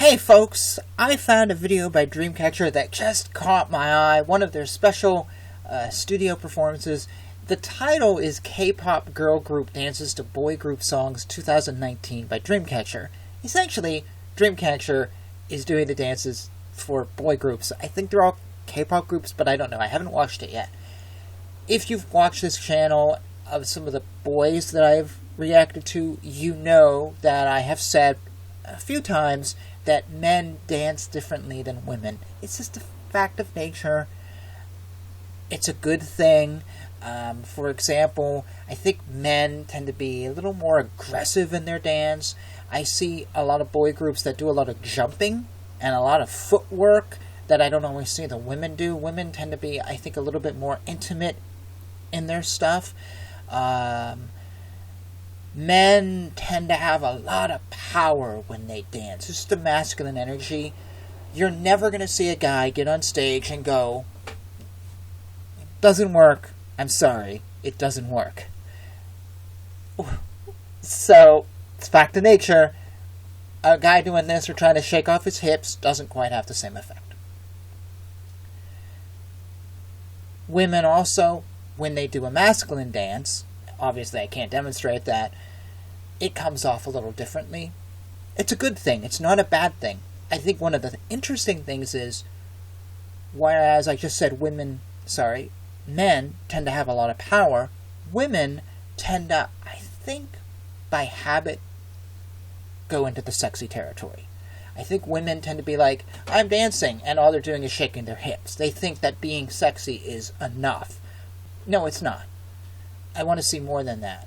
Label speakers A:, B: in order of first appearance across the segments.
A: Hey folks, I found a video by DreamCatcher that just caught my eye, one of their special studio performances. The title is K-Pop Girl Group Dances to Boy Group Songs 2019 by DreamCatcher. Essentially, DreamCatcher is doing the dances for boy groups. I think they're all K-pop groups, but I don't know. I haven't watched it yet. If you've watched this channel of some of the boys that I've reacted to, you know that I have said a few times that men dance differently than women. It's just a fact of nature. It's a good thing. For example, I think men tend to be a little more aggressive in their dance. I see a lot of boy groups that do a lot of jumping and a lot of footwork that I don't always see the women do. Women tend to be, I think, a little bit more intimate in their stuff. Men tend to have a lot of power when they dance. It's just the masculine energy. You're never going to see a guy get on stage and go, "Doesn't work. I'm sorry. It doesn't work." So, it's fact of nature. A guy doing this or trying to shake off his hips doesn't quite have the same effect. Women also, when they do a masculine dance, obviously I can't demonstrate that, it comes off a little differently. It's a good thing. It's not a bad thing. I think one of the interesting things is, whereas I just said men tend to have a lot of power, women tend to, I think, by habit, go into the sexy territory. I think women tend to be like, "I'm dancing," and all they're doing is shaking their hips. They think that being sexy is enough. No, it's not. I want to see more than that.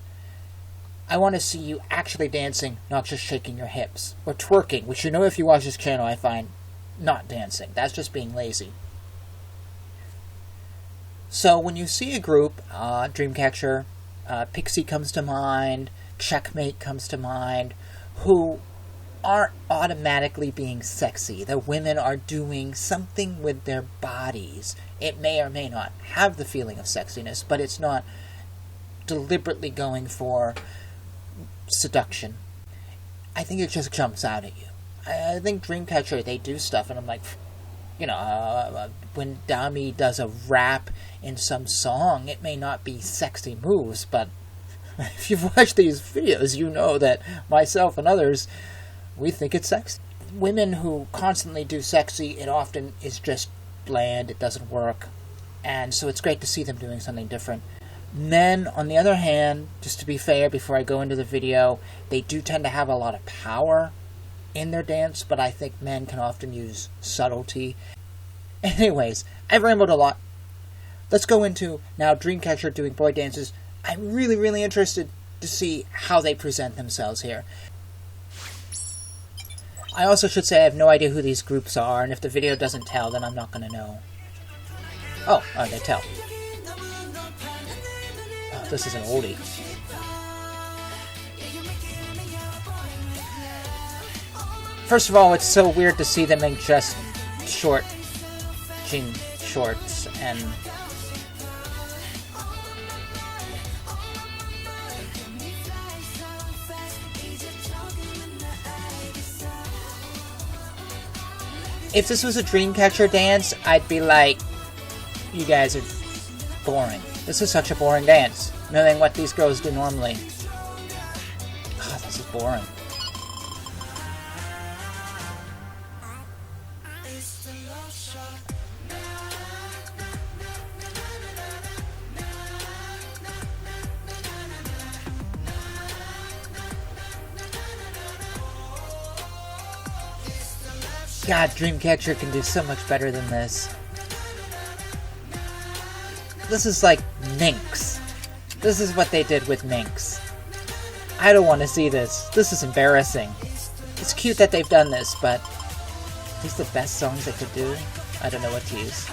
A: I want to see you actually dancing, not just shaking your hips. Or twerking, which you know if you watch this channel I find not dancing. That's just being lazy. So when you see a group, DreamCatcher, Pixie comes to mind, Checkmate comes to mind, who aren't automatically being sexy. The women are doing something with their bodies. It may or may not have the feeling of sexiness, but it's not deliberately going for seduction. I think it just jumps out at you. I think DreamCatcher, they do stuff, and I'm like, when Dami does a rap in some song, it may not be sexy moves, but if you've watched these videos, you know that myself and others, we think it's sexy. Women who constantly do sexy, it often is just bland, it doesn't work, and so it's great to see them doing something different. Men, on the other hand, just to be fair, before I go into the video, they do tend to have a lot of power in their dance, but I think men can often use subtlety. Anyways, I've rambled a lot. Let's go into, now, DreamCatcher doing boy dances. I'm really, really interested to see how they present themselves here. I also should say I have no idea who these groups are, and if the video doesn't tell, then I'm not going to know. Oh, they tell. Oh, this is an oldie. First of all, it's so weird to see them in just short jean shorts and... If this was a DreamCatcher dance, I'd be like, you guys are boring. This is such a boring dance, knowing what these girls do normally. God, this is boring. God, DreamCatcher can do so much better than this. This is like Minx. This is what they did with Minx. I don't want to see this. This is embarrassing. It's cute that they've done this, but are these the best songs they could do? I don't know what to use.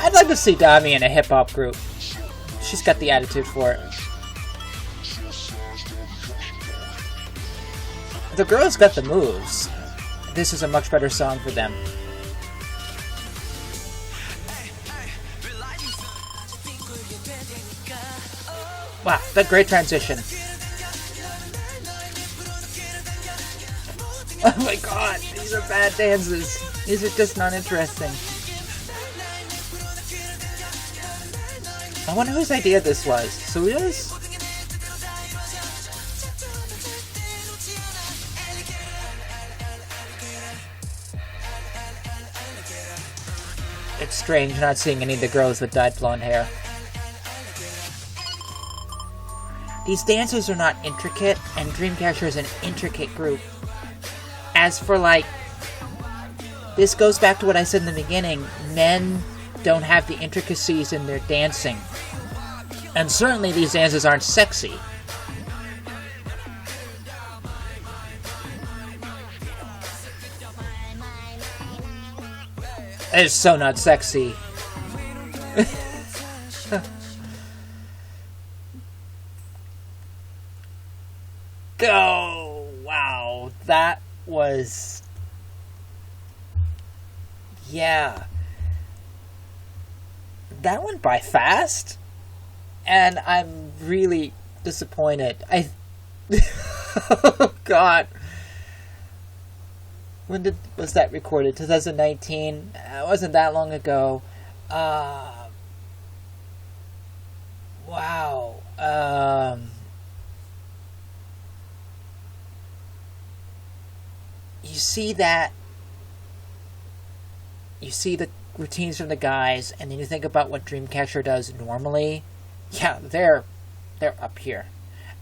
A: I'd like to see Dami in a hip-hop group. She's got the attitude for it. The girls got the moves. This is a much better song for them. Wow, that great transition. Oh my god, these are bad dances. These are just not interesting. I wonder whose idea this was. Suya's? It's strange not seeing any of the girls with dyed blonde hair. These dances are not intricate, and Dreamcatcher is an intricate group. As for, like, this goes back to what I said in the beginning, men don't have the intricacies in their dancing. And certainly these dances aren't sexy. It's so not sexy. Oh, wow. That was... yeah. That went by fast. And I'm really disappointed. Oh, God. When was that recorded? 2019? It wasn't that long ago. Wow. You see that. You see the routines from the guys, and then you think about what Dreamcatcher does normally. Yeah, they're up here.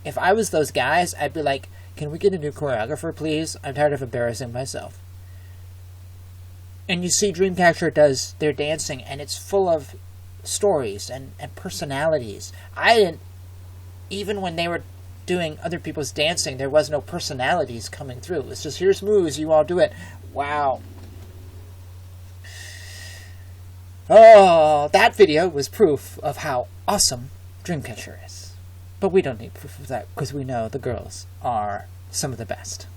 A: If I was those guys, I'd be like, can we get a new choreographer, please? I'm tired of embarrassing myself. And you see Dreamcatcher does their dancing, and it's full of stories and personalities. I didn't... even when they were doing other people's dancing, there was no personalities coming through. It was just, here's moves, you all do it. Wow. Oh, that video was proof of how awesome Dreamcatcher is. But we don't need proof of that, because we know the girls are some of the best.